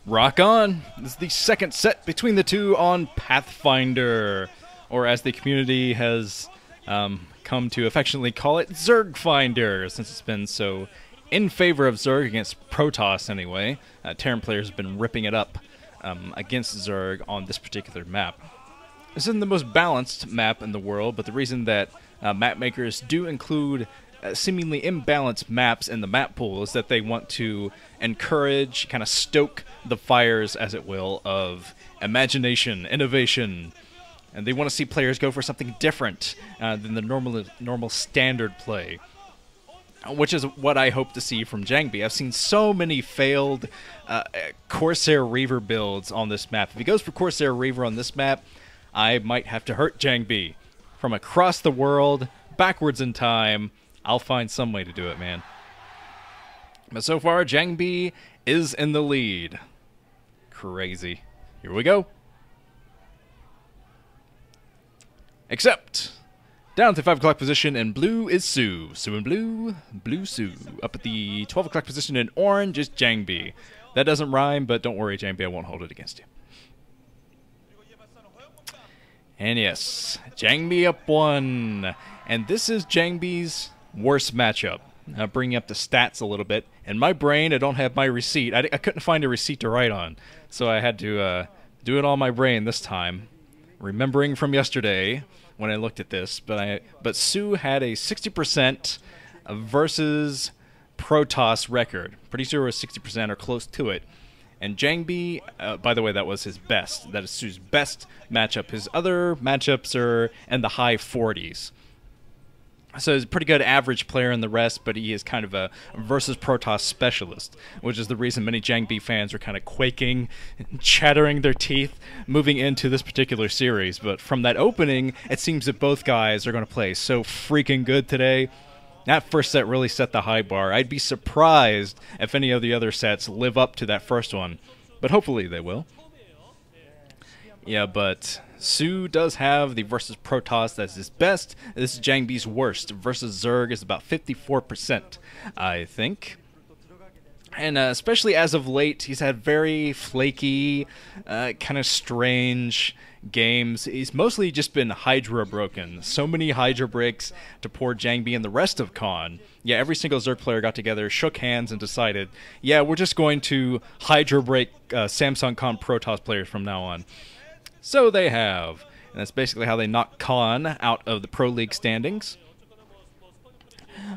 Rock on! This is the second set between the two on Pathfinder, or as the community has come to affectionately call it, Zerg since it's been so in favor of Zerg against Protoss anyway. Terran players have been ripping it up against Zerg on this particular map. This isn't the most balanced map in the world, but the reason that map makers do include seemingly imbalanced maps in the map pool is that they want to encourage, kind of stoke the fires, as it will, of imagination, innovation, and they want to see players go for something different than the normal standard play, which is what I hope to see from JangBi. I've seen so many failed Corsair Reaver builds on this map. If he goes for Corsair Reaver on this map, I might have to hurt JangBi. From across the world, backwards in time, I'll find some way to do it, man. But so far, JangBi is in the lead. Crazy. Here we go. Except, down to 5 o'clock position in blue is SoO. SoO in blue, blue SoO. Up at the 12 o'clock position in orange is JangBi. That doesn't rhyme, but don't worry, JangBi, I won't hold it against you. And yes, JangBi up 1. And this is JangBi's worst matchup. Bringing up the stats a little bit. In my brain, I don't have my receipt. I couldn't find a receipt to write on, so I had to do it on my brain this time. Remembering from yesterday when I looked at this, but SoO had a 60% versus Protoss record. Pretty sure it was 60% or close to it. And JangBi, by the way, that was his best. That is SoO's best matchup. His other matchups are in the high 40s. So he's a pretty good average player in the rest, but he is kind of a versus Protoss specialist, which is the reason many JangBi fans are kind of quaking, chattering their teeth, moving into this particular series. But from that opening, it seems that both guys are going to play so freaking good today. That first set really set the high bar. I'd be surprised if any of the other sets live up to that first one, but hopefully they will. Yeah, but SoO does have the versus Protoss that's his best. This is JangBi's worst. Versus Zerg is about 54%, I think. And especially as of late, he's had very flaky, kind of strange games. He's mostly just been Hydra broken. So many Hydra breaks to poor JangBi and the rest of Con. Yeah, every single Zerg player got together, shook hands, and decided, yeah, we're just going to Hydra break Samsung Con Protoss players from now on. So they have. And that's basically how they knocked Con out of the Pro League standings.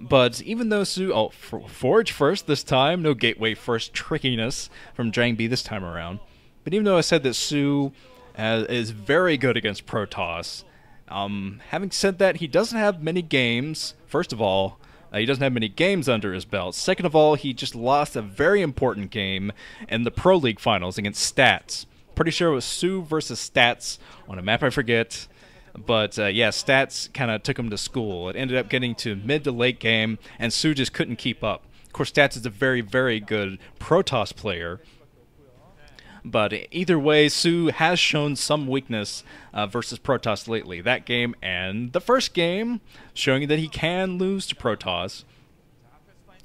But even though SoO... Oh, Forge first this time. No Gateway first trickiness from JangBi this time around. But even though I said that SoO is very good against Protoss, having said that, he doesn't have many games. First of all, he doesn't have many games under his belt. Second of all, he just lost a very important game in the Pro League finals against Stats. Pretty sure it was SoO versus Stats on a map I forget. But yeah, Stats kind of took him to school. It ended up getting to mid to late game, and SoO just couldn't keep up. Of course, Stats is a very, very good Protoss player. But either way, SoO has shown some weakness versus Protoss lately. That game and the first game, showing that he can lose to Protoss.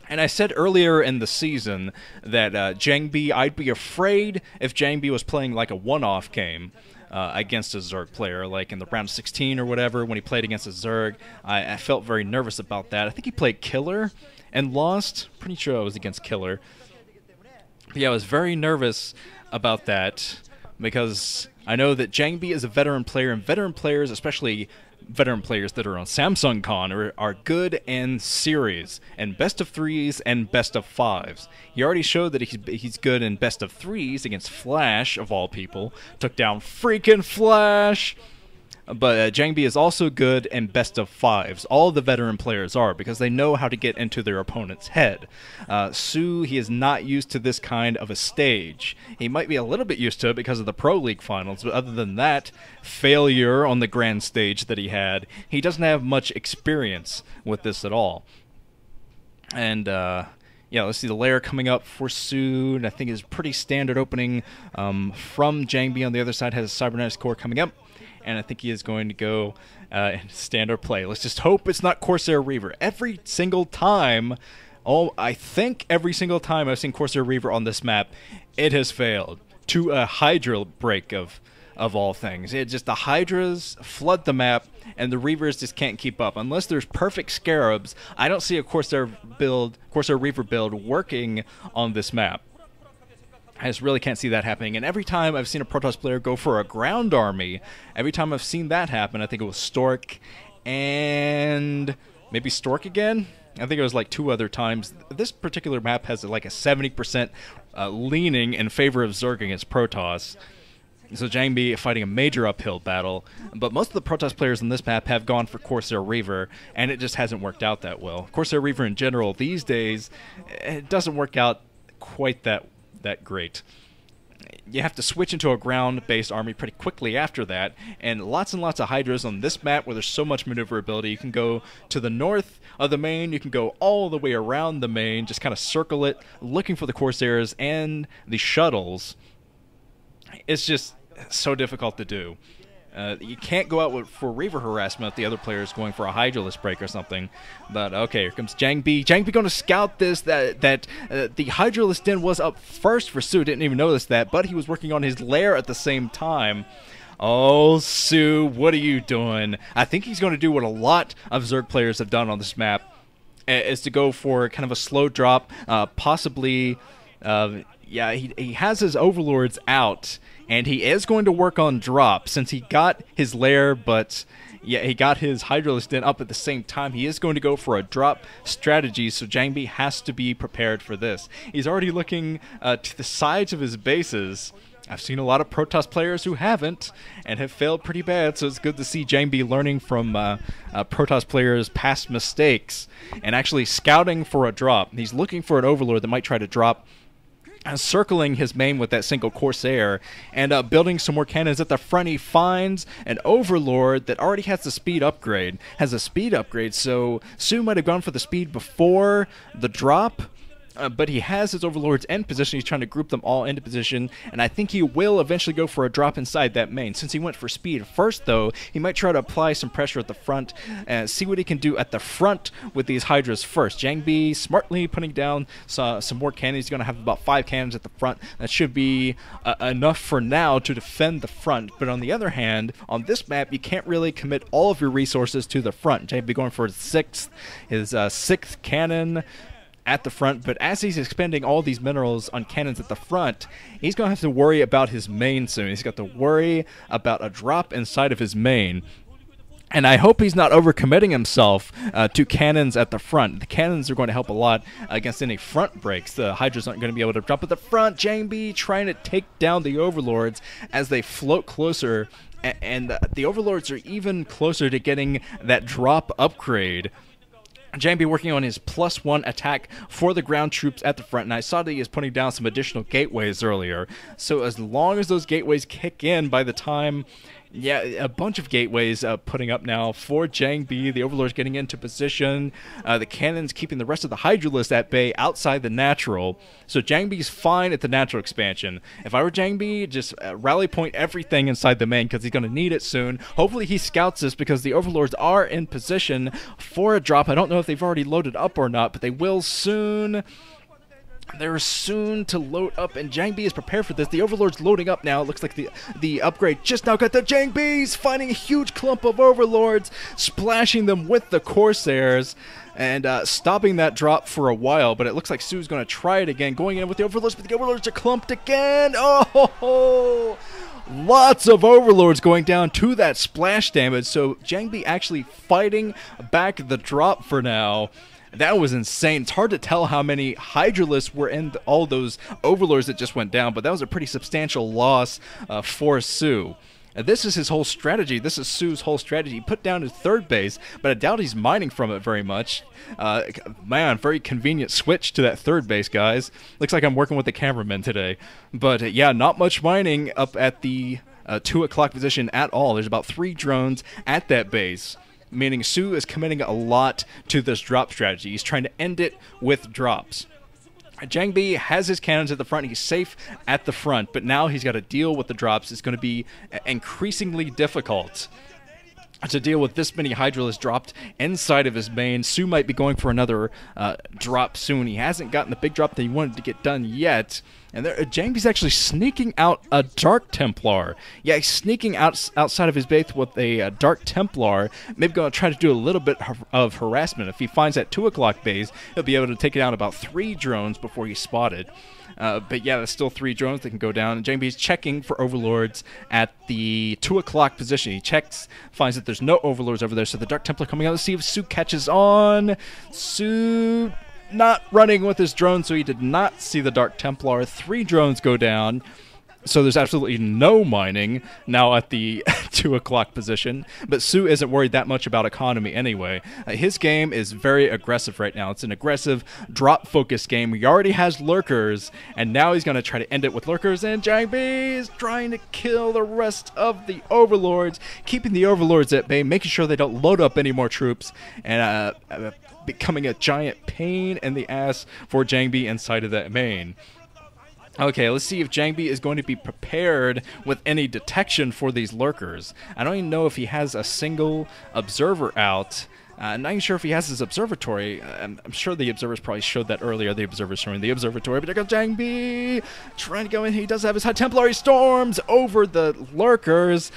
And I said earlier in the season that JangBi, I'd be afraid if JangBi was playing like a one-off game against a Zerg player, like in the round 16 or whatever, when he played against a Zerg. I felt very nervous about that. I think he played Killer and lost. Pretty sure it was against Killer. But yeah, I was very nervous about that because I know that JangBi is a veteran player, and veteran players, especially veteran players that are on Samsung Con, are good in series, and best of 3s and best of 5s. He already showed that he's good in best of 3s against Flash, of all people. Took down freaking Flash! But JangBi is also good in best of 5s. All the veteran players are, because they know how to get into their opponent's head. SoO, he is not used to this kind of a stage. He might be a little bit used to it because of the Pro League finals, but other than that failure on the grand stage that he had, he doesn't have much experience with this at all. And yeah, let's see the layer coming up for SoO. I think is pretty standard opening from JangBi. On the other side has a Cybernetics Core coming up. And I think he is going to go in standard play. Let's just hope it's not Corsair Reaver. Every single time Oh, I think every single time I've seen Corsair Reaver on this map, it has failed to a Hydra break of all things. It just, the Hydras flood the map, and the Reavers just can't keep up. Unless there's perfect Scarabs, I don't see a Corsair Reaver build working on this map. I just really can't see that happening. And every time I've seen a Protoss player go for a ground army, every time I've seen that happen, I think it was Stork and maybe Stork again? I think it was like 2 other times. This particular map has like a 70% leaning in favor of Zerg against Protoss. So JangBi fighting a major uphill battle, but most of the Protoss players on this map have gone for Corsair Reaver, and it just hasn't worked out that well. Corsair Reaver in general these days, it doesn't work out quite that great. You have to switch into a ground-based army pretty quickly after that, and lots of Hydras on this map where there's so much maneuverability. You can go to the north of the main, you can go all the way around the main, just kind of circle it, looking for the Corsairs and the shuttles. It's just so difficult to do. You can't go out for Reaver harassment if the other player is going for a Hydralist break or something. But okay, here comes JangBi. JangBi going to scout this, that the Hydralist den was up first for SoO. Didn't even notice that, but he was working on his lair at the same time. Oh, SoO, what are you doing? I think he's going to do what a lot of Zerg players have done on this map, is to go for kind of a slow drop, possibly... yeah, he has his Overlords out, and he is going to work on drop since he got his lair, but yeah, he got his Hydralist den up at the same time. He is going to go for a drop strategy, so JangBi has to be prepared for this. He's already looking to the sides of his bases. I've seen a lot of Protoss players who haven't and have failed pretty bad, so it's good to see JangBi learning from Protoss players' past mistakes and actually scouting for a drop. He's looking for an Overlord that might try to drop, circling his main with that single Corsair, and building some more cannons at the front. He finds an Overlord that already has the speed upgrade. So SoO might have gone for the speed before the drop, but he has his Overlords in position. He's trying to group them all into position, and I think he will eventually go for a drop inside that main. Since he went for speed first, though, he might try to apply some pressure at the front and see what he can do at the front with these Hydras first. JangBi smartly putting down some more cannons. He's going to have about 5 cannons at the front. That should be enough for now to defend the front. But on the other hand, on this map, you can't really commit all of your resources to the front. JangBi going for his 6th cannon at the front, but as he's expending all these minerals on cannons at the front, he's going to have to worry about his main soon. He's got to worry about a drop inside of his main. And I hope he's not overcommitting himself to cannons at the front. The cannons are going to help a lot against any front breaks. The Hydras aren't going to be able to drop at the front. JangBi trying to take down the Overlords as they float closer, and the Overlords are even closer to getting that drop upgrade. JangBi working on his +1 attack for the ground troops at the front, and I saw that he is putting down some additional gateways earlier. So as long as those gateways kick in by the time... Yeah, a bunch of gateways putting up now for JangBi. The Overlord's getting into position. The cannons keeping the rest of the Hydralist at bay outside the natural. So JangBi's fine at the natural expansion. If I were JangBi, just rally point everything inside the main because he's going to need it soon. Hopefully he scouts this because the Overlords are in position for a drop. I don't know if they've already loaded up or not, but they will soon. They're soon to load up, and JangBi is prepared for this. The Overlord's loading up now. It looks like the upgrade just now got the JangBi's finding a huge clump of Overlords, splashing them with the Corsairs, and stopping that drop for a while. But it looks like SoO's going to try it again, going in with the Overlords, but the Overlords are clumped again. Oh! Lots of Overlords going down to that splash damage, so JangBi actually fighting back the drop for now. That was insane. It's hard to tell how many Hydralists were in all those Overlords that just went down, but that was a pretty substantial loss for SoO. This is his whole strategy. This is SoO's whole strategy. He put down his 3rd base, but I doubt he's mining from it very much. Man, very convenient switch to that 3rd base, guys. Looks like I'm working with the cameraman today. But yeah, not much mining up at the 2 o'clock position at all. There's about 3 drones at that base, meaning SoO is committing a lot to this drop strategy. He's trying to end it with drops. JangBi has his cannons at the front. He's safe at the front, but now he's got to deal with the drops. It's going to be increasingly difficult. to deal with this many Hydralisks dropped inside of his main. SoO might be going for another drop soon. He hasn't gotten the big drop that he wanted to get done yet. And JangBi's actually sneaking out a Dark Templar. Yeah, he's sneaking outside of his base with a Dark Templar. Maybe going to try to do a little bit of harassment. If he finds that 2 o'clock base, he'll be able to take down about 3 drones before he's spotted. But yeah, there's still 3 drones that can go down. And JangBi's checking for overlords at the 2 o'clock position. He checks, finds that there's no overlords over there. So the Dark Templar coming out to see if SoO catches on. SoO not running with his drone, so he did not see the Dark Templar. 3 drones go down. So there's absolutely no mining now at the 2 o'clock position. But SoO isn't worried that much about economy anyway. His game is very aggressive right now. It's an aggressive drop-focused game. He already has lurkers, and now he's going to try to end it with lurkers. And JangBi is trying to kill the rest of the overlords, keeping the overlords at bay, making sure they don't load up any more troops, and becoming a giant pain in the ass for JangBi inside of that main. Okay, let's see if JangBi is going to be prepared with any detection for these lurkers. I don't even know if he has a single observer out. I'm not even sure if he has his observatory. I'm sure the observers probably showed that earlier, the observers showing the observatory. But there goes JangBi trying to go in. He does have his High Templar. He storms over the lurkers.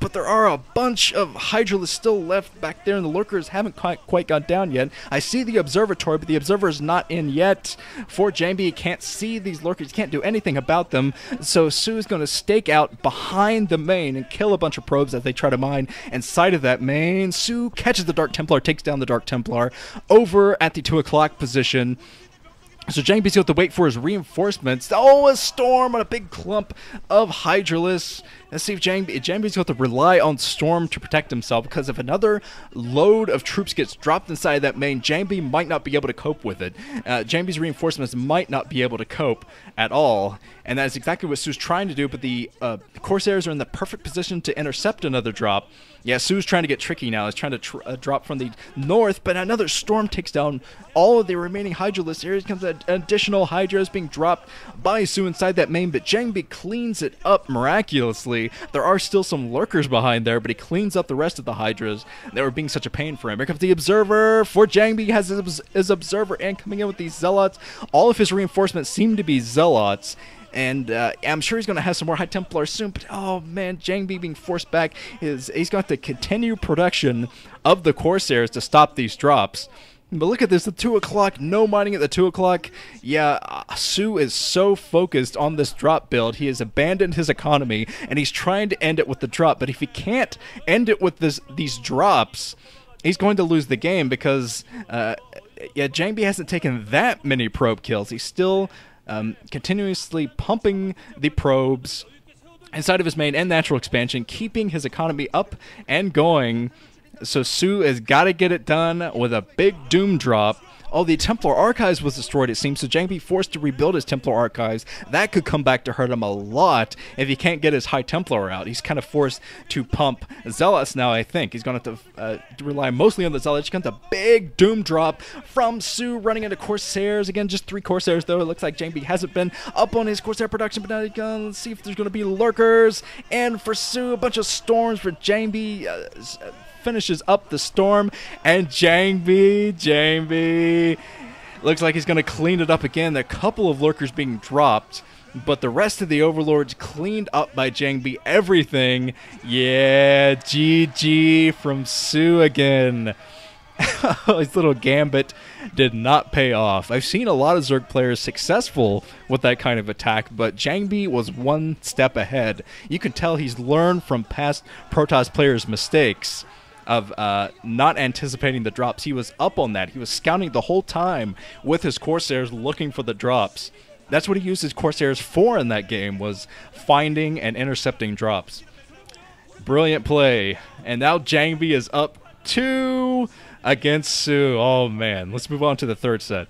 But there are a bunch of Hydralisks still left back there, and the lurkers haven't quite gone down yet. I see the observatory, but the observer is not in yet. For JangBi, he can't see these lurkers. He can't do anything about them. So SoO is going to stake out behind the main and kill a bunch of probes as they try to mine inside of that main. SoO catches the Dark Templar, takes down the Dark Templar over at the 2 o'clock position. So JangBi's got to wait for his reinforcements. Oh, a storm on a big clump of Hydralisks. Let's see if JangBi's got to rely on Storm to protect himself, because if another load of troops gets dropped inside that main, JangBi might not be able to cope with it. JangBi's reinforcements might not be able to cope at all, and that is exactly what SoO's trying to do, but the Corsairs are in the perfect position to intercept another drop. Yeah, SoO's trying to get tricky now. He's trying to drop from the north, but another storm takes down all of the remaining Hydralisks. Here comes an additional Hydras being dropped by SoO inside that main, but JangBi cleans it up miraculously. There are still some lurkers behind there, but he cleans up the rest of the Hydras that were being such a pain for him. Here comes the Observer for JangBi. He has his Observer and coming in with these Zealots. All of his reinforcements seem to be Zealots. And I'm sure he's going to have some more High Templars soon, but oh man, JangBi being forced back. He's got to continue production of the Corsairs to stop these drops. But look at this, the 2 o'clock, no mining at the 2 o'clock. Yeah, SoO is so focused on this drop build, he has abandoned his economy, and he's trying to end it with the drop. But if he can't end it with these drops, he's going to lose the game, because yeah, JangBi hasn't taken that many probe kills. He's still continuously pumping the probes inside of his main and natural expansion, keeping his economy up and going. So SoO has got to get it done with a big doom drop. Oh, the Templar Archives was destroyed, it seems, so JangBi forced to rebuild his Templar Archives. That could come back to hurt him a lot if he can't get his High Templar out. He's kind of forced to pump Zealots now, I think. He's going to have to rely mostly on the Zealots. Comes a big doom drop from SoO running into Corsairs. Again, just 3 Corsairs, though. It looks like JangBi hasn't been up on his Corsair production, but now he's going to see if there's going to be lurkers. And for SoO, a bunch of storms for JangBi. Finishes up the storm, and JangBi looks like he's going to clean it up again. There are a couple of lurkers being dropped, but the rest of the overlords cleaned up by JangBi. Everything, yeah, GG from SoO again. His little gambit did not pay off. I've seen a lot of Zerg players successful with that kind of attack, but JangBi was one step ahead. You can tell he's learned from past Protoss players' mistakes of not anticipating the drops. He was up on that. He was scouting the whole time with his Corsairs looking for the drops. That's what he used his Corsairs for in that game, was finding and intercepting drops. Brilliant play. And now JangBi is up 2 against SoO. Oh man, let's move on to the third set.